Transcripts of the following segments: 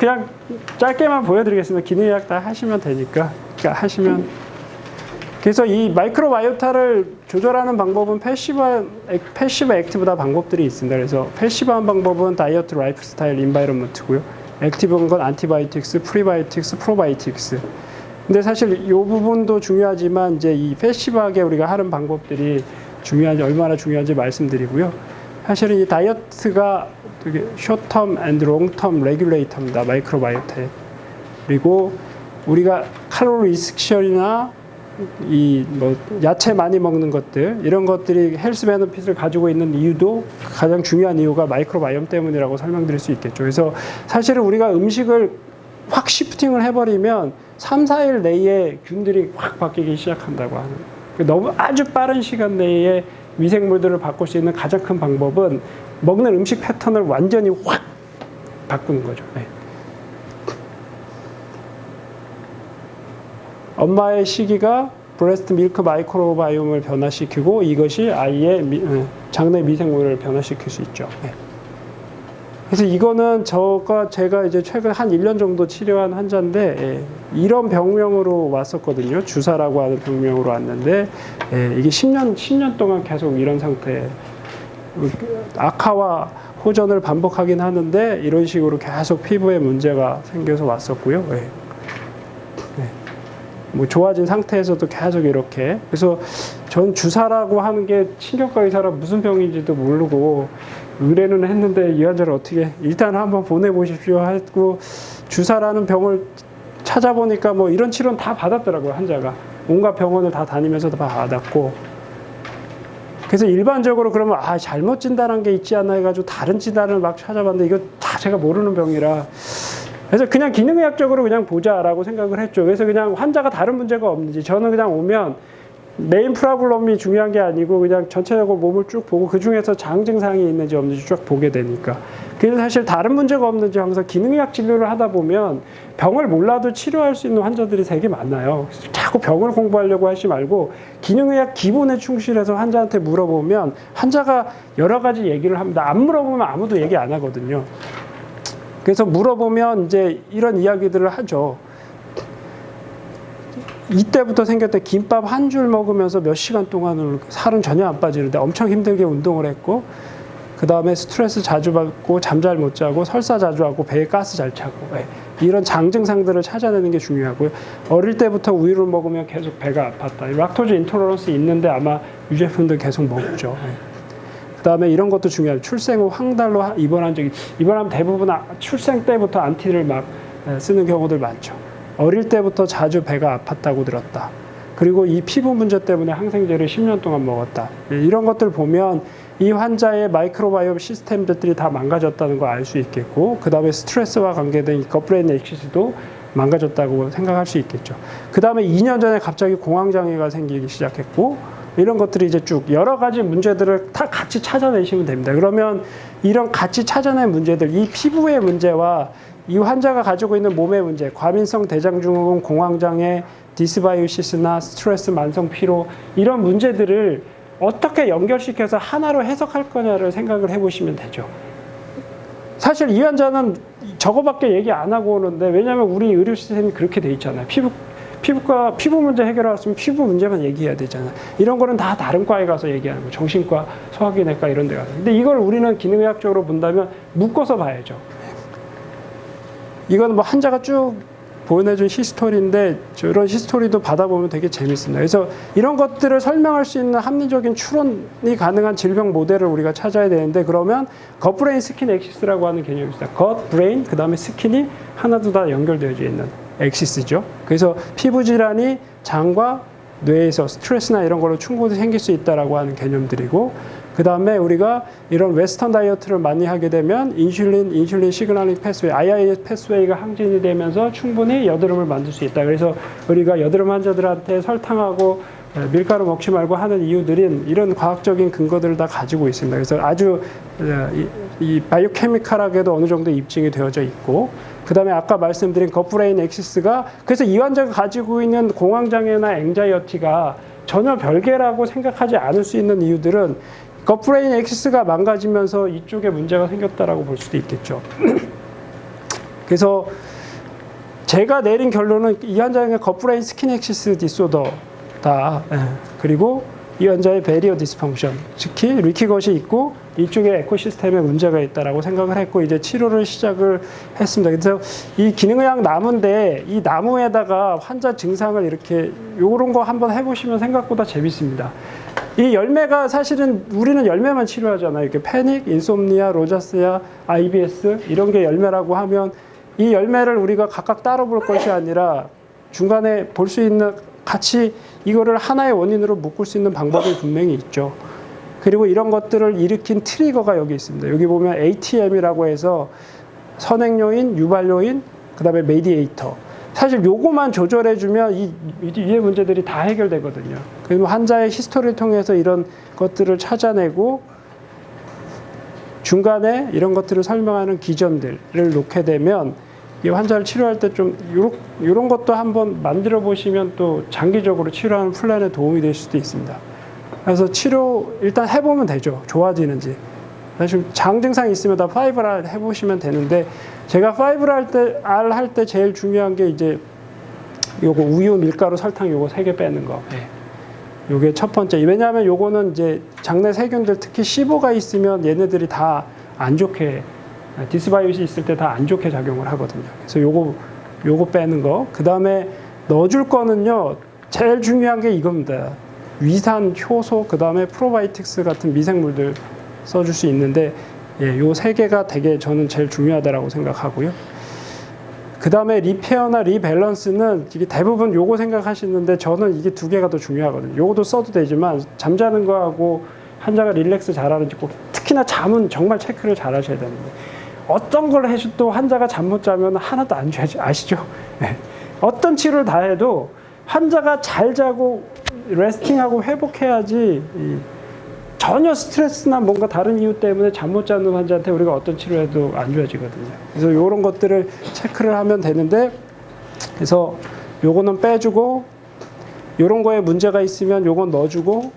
그냥 짧게만 보여드리겠습니다. 기능의학 다 하시면 되니까. 그러니까 하시면. 그래서 이 마이크로바이오타를 조절하는 방법은 패시브 액티브다 방법들이 있습니다. 그래서 패시브한 방법은 다이어트, 라이프 스타일, 인바이런먼트고요. 액티브한 건 안티바이오틱스, 프리바이오틱스, 프로바이오틱스. 근데 사실 이 부분도 중요하지만 이제 이 패시브하게 우리가 하는 방법들이 중요한지 얼마나 중요한지 말씀드리고요. 사실은 이 다이어트가 되게 숏텀 앤드 롱텀 레귤레이터입니다. 마이크로바이오타에. 그리고 우리가 칼로리 리스트션이나 이 뭐 야채 많이 먹는 것들 이런 것들이 헬스 베너핏을 가지고 있는 이유도 가장 중요한 이유가 마이크로바이옴 때문이라고 설명드릴 수 있겠죠. 그래서 사실은 우리가 음식을 확 시프팅을 해버리면 3, 4일 내에 균들이 확 바뀌기 시작한다고 하는. 너무 아주 빠른 시간 내에 미생물들을 바꿀 수 있는 가장 큰 방법은 먹는 음식 패턴을 완전히 확 바꾸는 거죠. 네. 엄마의 시기가 브레스트 밀크 마이크로바이옴을 변화시키고 이것이 아이의 장내 미생물을 변화시킬 수 있죠. 네. 그래서 이거는 제가 이제 최근 한 1년 정도 치료한 환자인데 이런 병명으로 왔었거든요. 주사라고 하는 병명으로 왔는데 이게 10년 동안 계속 이런 상태에 악화와 호전을 반복하긴 하는데 이런 식으로 계속 피부에 문제가 생겨서 왔었고요. 뭐 좋아진 상태에서도 계속 이렇게. 그래서 전 주사라고 하는 게 신경과 의사라 무슨 병인지도 모르고 의뢰는 했는데 이 환자를 어떻게 일단 한번 보내보십시오 하고 주사라는 병을 찾아보니까 뭐 이런 치료는 다 받았더라고요. 환자가 온갖 병원을 다 다니면서 다 받았고. 그래서 일반적으로 그러면 잘못 진단한 게 있지 않나 해가지고 다른 진단을 막 찾아봤는데 이거 다 제가 모르는 병이라 그래서 그냥 기능의학적으로 그냥 보자라고 생각을 했죠. 그래서 그냥 환자가 다른 문제가 없는지 저는 그냥 오면 메인 프로블럼이 중요한 게 아니고 그냥 전체적으로 몸을 쭉 보고 그 중에서 장 증상이 있는지 없는지 쭉 보게 되니까. 그래서 사실 다른 문제가 없는지 항상 기능의학 진료를 하다 보면 병을 몰라도 치료할 수 있는 환자들이 되게 많아요. 그래서 자꾸 병을 공부하려고 하지 말고 기능의학 기본에 충실해서 환자한테 물어보면 환자가 여러 가지 얘기를 합니다. 안 물어보면 아무도 얘기 안 하거든요. 그래서 물어보면 이제 이런 이야기들을 하죠. 이때부터 생겼대. 김밥 한 줄 먹으면서 몇 시간 동안을 살은 전혀 안 빠지는데 엄청 힘들게 운동을 했고 그 다음에 스트레스 자주 받고 잠 잘 못 자고 설사 자주 하고 배에 가스 잘 차고 이런 장 증상들을 찾아내는 게 중요하고요. 어릴 때부터 우유를 먹으면 계속 배가 아팠다. 락토즈 인토러런스 있는데 아마 유제품들 계속 먹죠. 그 다음에 이런 것도 중요해요. 출생 후 황달로 입원하면 대부분 출생 때부터 안티를 막 쓰는 경우들 많죠. 어릴 때부터 자주 배가 아팠다고 들었다. 그리고 이 피부 문제 때문에 항생제를 10년 동안 먹었다. 이런 것들 보면 이 환자의 마이크로바이옴 시스템들이 다 망가졌다는 걸 알 수 있겠고 그 다음에 스트레스와 관계된 겉브레인 엑시스도 망가졌다고 생각할 수 있겠죠. 그 다음에 2년 전에 갑자기 공황장애가 생기기 시작했고 이런 것들이 이제 쭉 여러 가지 문제들을 다 같이 찾아내시면 됩니다. 그러면 이런 같이 찾아낸 문제들, 이 피부의 문제와 이 환자가 가지고 있는 몸의 문제, 과민성 대장증후군, 공황장애, 디스바이오시스나 스트레스, 만성 피로 이런 문제들을 어떻게 연결시켜서 하나로 해석할 거냐를 생각을 해보시면 되죠. 사실 이 환자는 저거밖에 얘기 안 하고 오는데 왜냐하면 우리 의료 시스템이 그렇게 돼 있잖아요. 피부 문제 해결했으면 피부 문제만 얘기해야 되잖아요. 이런 거는 다 다른 과에 가서 얘기하는 거예요. 정신과, 소화기내과 이런 데 가서. 근데 이걸 우리는 기능의학적으로 본다면 묶어서 봐야죠. 이건 뭐 환자가 쭉 보내준 히스토리인데 이런 히스토리도 받아보면 되게 재밌습니다. 그래서 이런 것들을 설명할 수 있는 합리적인 추론이 가능한 질병 모델을 우리가 찾아야 되는데 그러면 겉브레인 스킨 엑시스라고 하는 개념이 있습니다. 겉, 브레인, 그 다음에 스킨이 하나도 다 연결되어 있는 엑시스죠. 그래서 피부 질환이 장과 뇌에서 스트레스나 이런 걸로 충분히 생길 수 있다라고 하는 개념들이고 그 다음에 우리가 이런 웨스턴 다이어트를 많이 하게 되면 인슐린 시그널링 패스웨이, IIS 패스웨이가 항진이 되면서 충분히 여드름을 만들 수 있다. 그래서 우리가 여드름 환자들한테 설탕하고 밀가루 먹지 말고 하는 이유들은 이런 과학적인 근거들을 다 가지고 있습니다. 그래서 아주 이 바이오케미컬하게도 어느 정도 입증이 되어져 있고 그 다음에 아까 말씀드린 겉브레인 엑시스가 그래서 이 환자가 가지고 있는 공황장애나 앵자이어티가 전혀 별개라고 생각하지 않을 수 있는 이유들은 겉브레인 엑시스가 망가지면서 이쪽에 문제가 생겼다라고 볼 수도 있겠죠. 그래서 제가 내린 결론은 이 환자의 겉브레인 스킨엑시스 디소더다. 그리고 이 환자의 베리어 디스펑션, 특히 리키것이 있고 이쪽에 에코시스템에 문제가 있다라고 생각을 했고 이제 치료를 시작을 했습니다. 그래서 이 기능의학 나무인데 이 나무에다가 환자 증상을 이렇게 요런 거 한번 해보시면 생각보다 재밌습니다. 이 열매가 사실은 우리는 열매만 치료하잖아요. 이렇게 패닉, 인솜니아, 로자세아, IBS 이런 게 열매라고 하면 이 열매를 우리가 각각 따로 볼 것이 아니라 중간에 볼 수 있는 같이 이거를 하나의 원인으로 묶을 수 있는 방법이 분명히 있죠. 그리고 이런 것들을 일으킨 트리거가 여기 있습니다. 여기 보면 ATM이라고 해서 선행 요인, 유발 요인, 그 다음에 메디에이터. 사실 요거만 조절해주면 이 위의 문제들이 다 해결되거든요. 그리고 환자의 히스토리를 통해서 이런 것들을 찾아내고 중간에 이런 것들을 설명하는 기전들을 놓게 되면 이 환자를 치료할 때 좀 이런 것도 한번 만들어 보시면 또 장기적으로 치료하는 플랜에 도움이 될 수도 있습니다. 그래서 치료 일단 해보면 되죠. 좋아지는지. 사실 장 증상이 있으면 다 5R 해보시면 되는데 제가 5R 할 때 제일 중요한 게 이제 요거 우유, 밀가루, 설탕 요거 3개 빼는 거. 요게 첫 번째. 왜냐하면 요거는 이제 장내 세균들 특히 C5가 있으면 얘네들이 다 안 좋게 디스바이오시 있을 때 다 안 좋게 작용을 하거든요. 그래서 요거 빼는 거. 그 다음에 넣어줄 거는요. 제일 중요한 게 이겁니다. 위산, 효소, 그 다음에 프로바이오틱스 같은 미생물들 써줄 수 있는데 요 3개가 되게 저는 제일 중요하다고 생각하고요. 그 다음에 리페어나 리밸런스는 이게 대부분 요거 생각하시는데 저는 이게 2개가 더 중요하거든요. 요거도 써도 되지만 잠자는 거하고 환자가 릴렉스 잘하는지 꼭 특히나 잠은 정말 체크를 잘 하셔야 되는데 어떤 걸 해줘도 환자가 잠 못 자면 하나도 안 좋아지 아시죠? 네. 어떤 치료를 다 해도 환자가 잘 자고 레스팅하고 회복해야지 전혀 스트레스나 뭔가 다른 이유 때문에 잠 못 자는 환자한테 우리가 어떤 치료해도 안 좋아지거든요. 그래서 이런 것들을 체크를 하면 되는데 그래서 요거는 빼주고 요런 거에 문제가 있으면 요건 넣어주고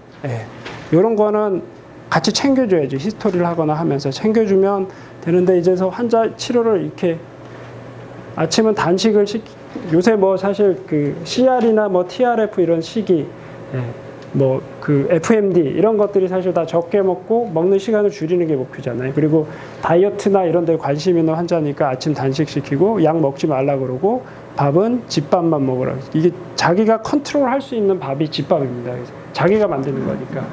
요런 거는 같이 챙겨줘야지. 히스토리를 하거나 하면서 챙겨주면 되는데 이제서 환자 치료를 이렇게 아침은 단식을 요새 뭐 사실 그 CR이나 뭐 TRF 이런 식이 뭐 그 FMD 이런 것들이 사실 다 적게 먹고 먹는 시간을 줄이는 게 목표잖아요. 그리고 다이어트나 이런 데 관심 있는 환자니까 아침 단식시키고 약 먹지 말라 그러고 밥은 집밥만 먹으라. 이게 자기가 컨트롤 할 수 있는 밥이 집밥입니다. 자기가 만드는 거니까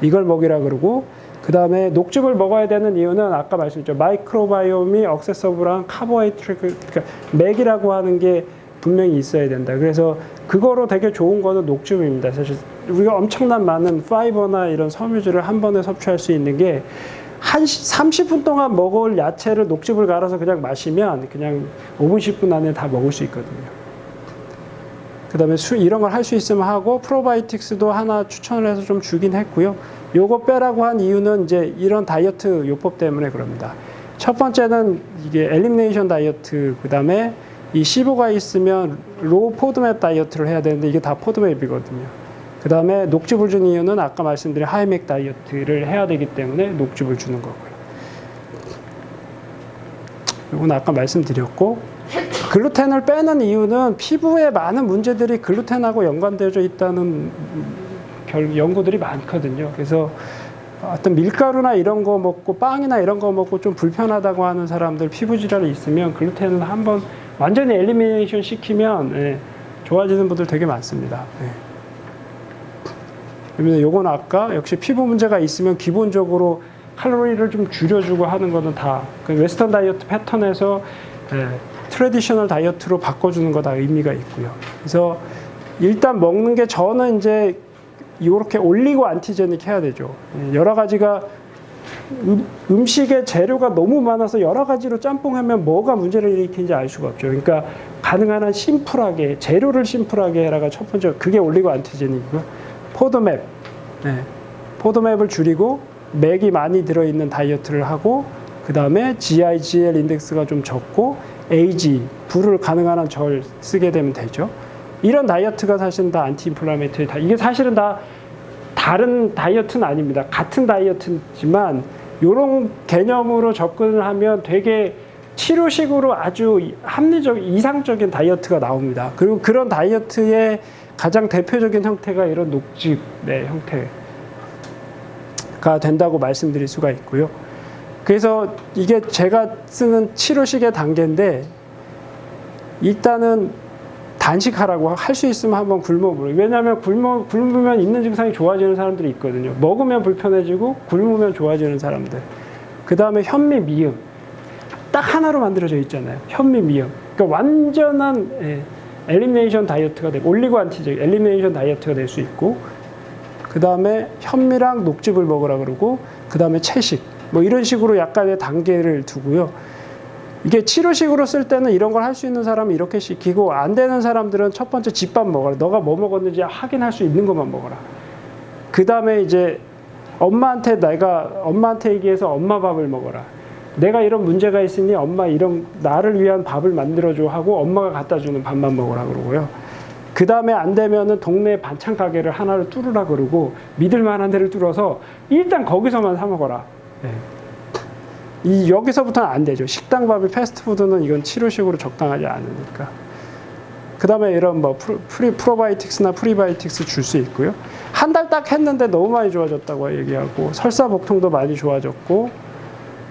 이걸 먹이라 그러고 그 다음에 녹즙을 먹어야 되는 이유는 아까 말씀드렸죠. 마이크로바이옴이 억세서블한 카보하이드레이트, 그러니까 맥이라고 하는 게 분명히 있어야 된다. 그래서 그거로 되게 좋은 거는 녹즙입니다. 사실 우리가 엄청난 많은 파이버나 이런 섬유질을 한 번에 섭취할 수 있는 게 한 30분 동안 먹을 야채를 녹즙을 갈아서 그냥 마시면 그냥 5분, 10분 안에 다 먹을 수 있거든요. 그 다음에 이런 걸 할 수 있으면 하고 프로바이오틱스도 하나 추천을 해서 좀 주긴 했고요. 요거 빼라고 한 이유는 이제 이런 다이어트 요법 때문에 그럽니다. 첫 번째는 이게 엘리미네이션 다이어트, 그 다음에 이 C5가 있으면 로우 포드맵 다이어트를 해야 되는데 이게 다 포드맵이거든요. 그 다음에 녹즙을 주는 이유는 아까 말씀드린 하이맥 다이어트를 해야 되기 때문에 녹즙을 주는 거고요. 이건 아까 말씀드렸고 글루텐을 빼는 이유는 피부에 많은 문제들이 글루텐하고 연관되어 있다는 연구들이 많거든요. 그래서 어떤 밀가루나 이런 거 먹고 빵이나 이런 거 먹고 좀 불편하다고 하는 사람들 피부 질환이 있으면 글루텐은 한번 완전히 엘리미네이션 시키면 좋아지는 분들 되게 많습니다. 그러면 요건 아까 역시 피부 문제가 있으면 기본적으로 칼로리를 좀 줄여주고 하는 거는 다 그 웨스턴 다이어트 패턴에서 트래디셔널 다이어트로 바꿔주는 거 다 의미가 있고요. 그래서 일단 먹는 게 저는 이제 이렇게 올리고 안티제닉 해야 되죠. 여러 가지가 음식의 재료가 너무 많아서 여러 가지로 짬뽕하면 뭐가 문제를 일으키는지 알 수가 없죠. 그러니까 가능한 한 심플하게 재료를 심플하게 해라가 첫 번째. 그게 올리고 안티제닉이고요. 포드맵, 포드맵을 줄이고 맥이 많이 들어있는 다이어트를 하고 그 다음에 GI/GL 인덱스가 좀 적고 AG, 불을 가능한 한 절 쓰게 되면 되죠. 이런 다이어트가 사실은 다 안티인플라메이터리 이게 사실은 다 다른 다이어트는 아닙니다. 같은 다이어트지만 이런 개념으로 접근을 하면 되게 치료식으로 아주 합리적, 이상적인 다이어트가 나옵니다. 그리고 그런 다이어트의 가장 대표적인 형태가 이런 녹즙의 형태가 된다고 말씀드릴 수가 있고요. 그래서 이게 제가 쓰는 치료식의 단계인데, 일단은 단식하라고 할 수 있으면 한번 굶어보래요. 왜냐하면 굶으면 있는 증상이 좋아지는 사람들이 있거든요. 먹으면 불편해지고 굶으면 좋아지는 사람들. 그 다음에 현미, 미음. 딱 하나로 만들어져 있잖아요. 현미, 미음. 그러니까 완전한 엘리미네이션 다이어트가 되고, 올리고 안티적 엘리미네이션 다이어트가 될 수 있고, 그 다음에 현미랑 녹즙을 먹으라 그러고, 그 다음에 채식. 뭐 이런 식으로 약간의 단계를 두고요. 이게 치료식으로 쓸 때는 이런 걸 할 수 있는 사람은 이렇게 시키고, 안 되는 사람들은 첫 번째 집밥 먹어라. 너가 뭐 먹었는지 확인할 수 있는 것만 먹어라. 그 다음에 이제 엄마한테 얘기해서 엄마 밥을 먹어라. 내가 이런 문제가 있으니 엄마 이런 나를 위한 밥을 만들어줘 하고 엄마가 갖다 주는 밥만 먹으라 그러고요. 그 다음에 안 되면은 동네 반찬 가게를 하나를 뚫으라 그러고, 믿을 만한 데를 뚫어서 일단 거기서만 사 먹어라. 여기서부터는 안 되죠. 식당 밥이 패스트푸드는 이건 치료식으로 적당하지 않으니까. 그 다음에 이런 뭐 프로바이오틱스나 프리바이오틱스 줄 수 있고요. 한 달 딱 했는데 너무 많이 좋아졌다고 얘기하고, 설사복통도 많이 좋아졌고,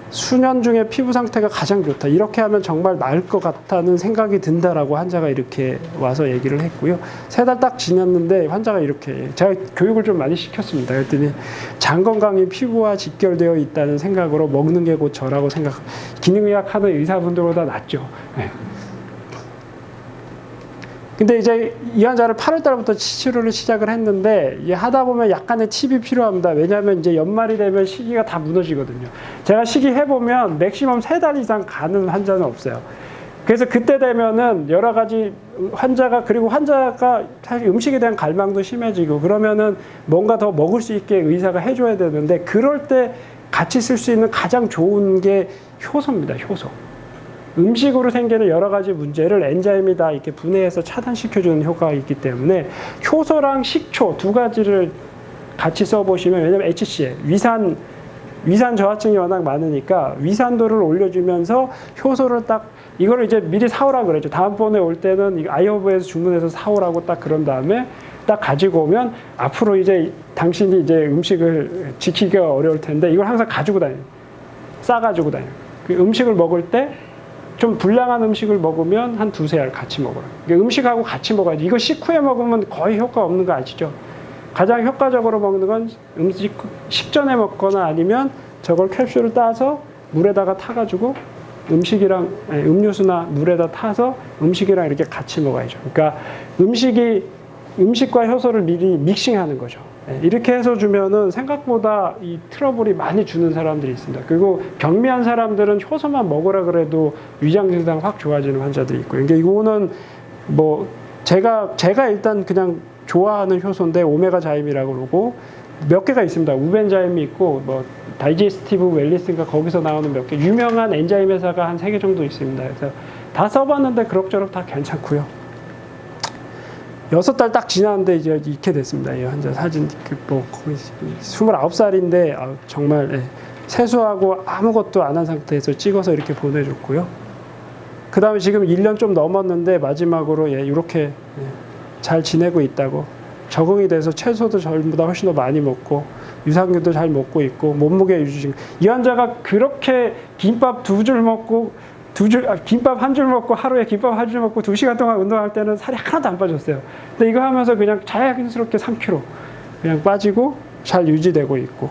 수년 중에 피부 상태가 가장 좋다. 이렇게 하면 정말 나을 것 같다는 생각이 든다라고 환자가 이렇게 와서 얘기를 했고요. 3달 딱 지났는데 환자가 이렇게, 제가 교육을 좀 많이 시켰습니다. 그랬더니 장 건강이 피부와 직결되어 있다는 생각으로 먹는 게 곧 저라고 기능의학 하는 의사분들보다 낫죠. 네. 근데 이제 이 환자를 8월 달부터 치료를 시작을 했는데, 하다 보면 약간의 팁이 필요합니다. 왜냐하면 이제 연말이 되면 시기가 다 무너지거든요. 제가 시기 해보면 맥시멈 3달 이상 가는 환자는 없어요. 그래서 그때 되면은 여러 가지 그리고 환자가 사실 음식에 대한 갈망도 심해지고, 그러면은 뭔가 더 먹을 수 있게 의사가 해줘야 되는데, 그럴 때 같이 쓸 수 있는 가장 좋은 게 효소입니다. 효소. 음식으로 생기는 여러 가지 문제를 엔자임이 다 이렇게 분해해서 차단시켜주는 효과가 있기 때문에 효소랑 식초 2가지를 같이 써보시면, 왜냐면 HCl, 위산 저하증이 워낙 많으니까 위산도를 올려주면서 효소를 이거를 이제 미리 사오라 그랬죠. 다음번에 올 때는 아이허브에서 주문해서 사오라고 딱 그런 다음에 딱 가지고 오면 앞으로 이제 당신이 이제 음식을 지키기가 어려울 텐데, 이걸 항상 가지고 다녀요. 싸가지고 다녀요. 그 음식을 먹을 때 좀 불량한 음식을 먹으면 한 2-3알 같이 먹어라. 음식하고 같이 먹어야지. 이거 식후에 먹으면 거의 효과 없는 거 아시죠? 가장 효과적으로 먹는 건 식전에 먹거나 아니면 저걸 캡슐을 따서 물에다가 타가지고 음료수나 물에다 타서 음식이랑 이렇게 같이 먹어야죠. 그러니까 음식과 효소를 미리 믹싱하는 거죠. 이렇게 해서 주면은 생각보다 이 트러블이 많이 주는 사람들이 있습니다. 그리고 경미한 사람들은 효소만 먹으라 그래도 위장 증상 확 좋아지는 환자들이 있고요. 그러니까 이거는 뭐 제가 일단 그냥 좋아하는 효소인데 오메가 자임이라고 그러고, 몇 개가 있습니다. 우벤자임이 있고, 뭐 다이제스티브 웰리스인가 거기서 나오는 몇 개 유명한 엔자임 회사가 한 3개 정도 있습니다. 그래서 다 써봤는데 그럭저럭 다 괜찮고요. 6달 딱 지났는데 이제 이렇게 됐습니다. 이 환자 사진, 거의 29살인데 정말 세수하고 아무것도 안 한 상태에서 찍어서 이렇게 보내줬고요. 그 다음에 지금 1년 좀 넘었는데 마지막으로 이렇게 잘 지내고 있다고, 적응이 돼서 채소도 전보다 훨씬 더 많이 먹고 유산균도 잘 먹고 있고 몸무게 유지. 이 환자가 그렇게 김밥 2줄 먹고 김밥 1줄 먹고 하루에 김밥 1줄 먹고 2시간 동안 운동할 때는 살이 하나도 안 빠졌어요. 근데 이거 하면서 그냥 자연스럽게 3kg 그냥 빠지고 잘 유지되고 있고.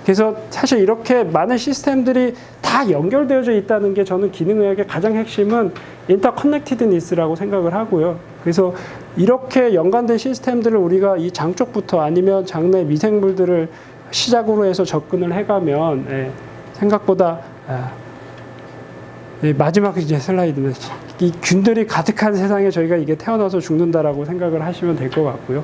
그래서 사실 이렇게 많은 시스템들이 다 연결되어져 있다는 게 저는 기능의학의 가장 핵심은 인터커넥티드니스라고 생각을 하고요. 그래서 이렇게 연관된 시스템들을 우리가 이 장 쪽부터 아니면 장내 미생물들을 시작으로 해서 접근을 해가면 생각보다 마지막 이제 슬라이드는 이 균들이 가득한 세상에 저희가 이게 태어나서 죽는다라고 생각을 하시면 될 것 같고요.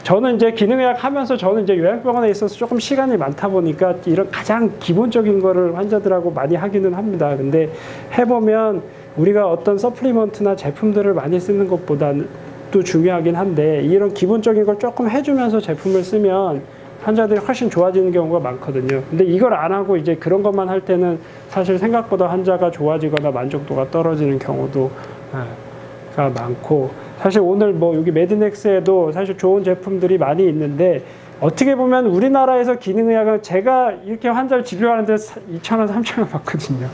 저는 이제 기능의학 하면서 저는 이제 요양병원에 있어서 조금 시간이 많다 보니까 이런 가장 기본적인 거를 환자들하고 많이 하기는 합니다. 근데 해보면 우리가 어떤 서플리먼트나 제품들을 많이 쓰는 것보다는 또 중요하긴 한데, 이런 기본적인 걸 조금 해주면서 제품을 쓰면 환자들이 훨씬 좋아지는 경우가 많거든요. 근데 이걸 안 하고 이제 그런 것만 할 때는 사실 생각보다 환자가 좋아지거나 만족도가 떨어지는 경우도 가 많고, 사실 오늘 뭐 여기 메드넥스에도 사실 좋은 제품들이 많이 있는데, 어떻게 보면 우리나라에서 기능의학은 제가 이렇게 환자를 진료하는데 2,000원, 3,000원 받거든요.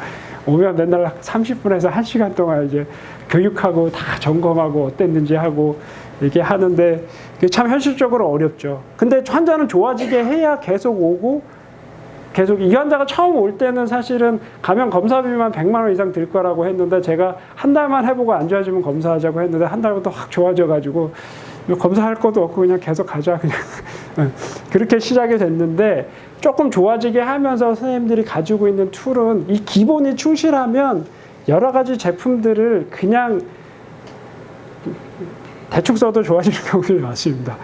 오면 맨날 30분에서 1시간 동안 이제 교육하고 다 점검하고 어땠는지 하고 이렇게 하는데, 그게 참 현실적으로 어렵죠. 근데 환자는 좋아지게 해야 계속 오고, 계속 이 환자가 처음 올 때는 사실은 가면 검사비만 100만 원 이상 들 거라고 했는데, 제가 한 달만 해보고 안 좋아지면 검사하자고 했는데 한 달부터 확 좋아져가지고 검사할 것도 없고 그냥 계속 가자 그냥 그렇게 시작이 됐는데, 조금 좋아지게 하면서 선생님들이 가지고 있는 툴은 이 기본이 충실하면 여러 가지 제품들을 그냥 대충 써도 좋아지는 경우들이 많습니다.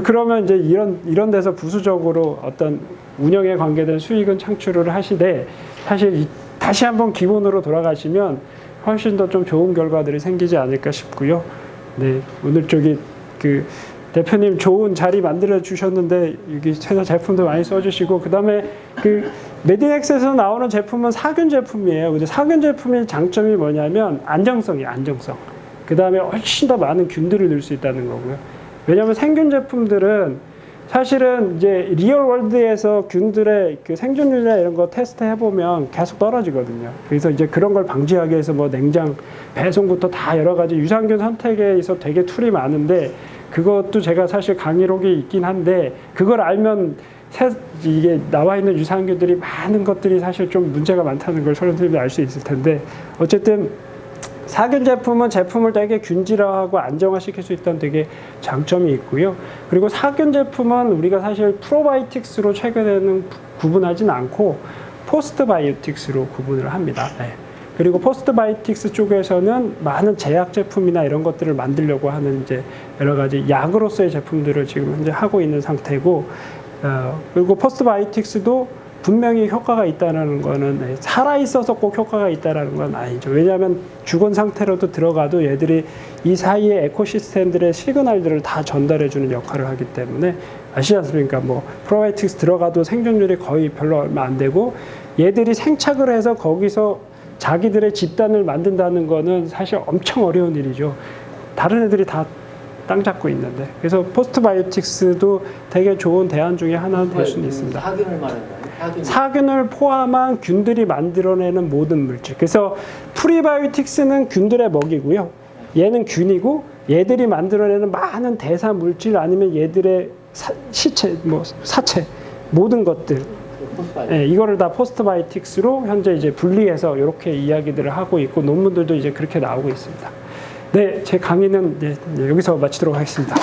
그러면 이제 이런 데서 부수적으로 어떤 운영에 관계된 수익은 창출을 하시되, 사실 다시 한번 기본으로 돌아가시면 훨씬 더 좀 좋은 결과들이 생기지 않을까 싶고요. 네, 오늘 저기 그 대표님 좋은 자리 만들어 주셨는데 여기 회사 제품도 많이 써주시고, 그 다음에 그 메디넥스에서 나오는 제품은 사균 제품이에요. 근데 사균 제품의 장점이 뭐냐면 안정성이에요. 안정성. 그 다음에 훨씬 더 많은 균들을 넣을 수 있다는 거고요. 왜냐하면 생균 제품들은 사실은 이제 리얼 월드에서 균들의 그 생존율이나 이런 거 테스트 해보면 계속 떨어지거든요. 그래서 이제 그런 걸 방지하기 위해서 뭐 냉장, 배송부터 다 여러 가지 유산균 선택에 있어 되게 툴이 많은데, 그것도 제가 사실 강의록이 있긴 한데, 그걸 알면 이게 나와 있는 유산균들이 많은 것들이 사실 좀 문제가 많다는 걸 선생님이 알 수 있을 텐데, 어쨌든 사균 제품은 제품을 되게 균질화하고 안정화시킬 수 있다는 되게 장점이 있고요. 그리고 사균 제품은 우리가 사실 프로바이오틱스로 최근에는 구분하진 않고 포스트바이오틱스로 구분을 합니다. 네. 그리고 포스트바이오틱스 쪽에서는 많은 제약 제품이나 이런 것들을 만들려고 하는 이제 여러 가지 약으로서의 제품들을 지금 현재 하고 있는 상태고, 그리고 포스트바이오틱스도 분명히 효과가 있다는 거는, 살아있어서 꼭 효과가 있다는 건 아니죠. 왜냐하면 죽은 상태로도 들어가도 얘들이 이 사이의 에코시스템들의 시그널들을 다 전달해주는 역할을 하기 때문에, 아시지 않습니까? 뭐 프로바이오틱스 들어가도 생존율이 거의 별로 얼마 안 되고, 얘들이 생착을 해서 거기서 자기들의 집단을 만든다는 거는 사실 엄청 어려운 일이죠. 다른 애들이 다 땅 잡고 있는데. 그래서 포스트바이오틱스도 되게 좋은 대안 중에 하나는 될 수는 있습니다. 사균을 말하는 거예요? 사균을 포함한 균들이 만들어내는 모든 물질. 그래서 프리바이오틱스는 균들의 먹이고요. 얘는 균이고, 얘들이 만들어내는 많은 대사 물질 아니면 얘들의 시체, 뭐 사체, 모든 것들. 네, 이거를 다 포스트바이오틱스로 현재 이제 분리해서 이렇게 이야기들을 하고 있고, 논문들도 이제 그렇게 나오고 있습니다. 네, 제 강의는 이제 여기서 마치도록 하겠습니다.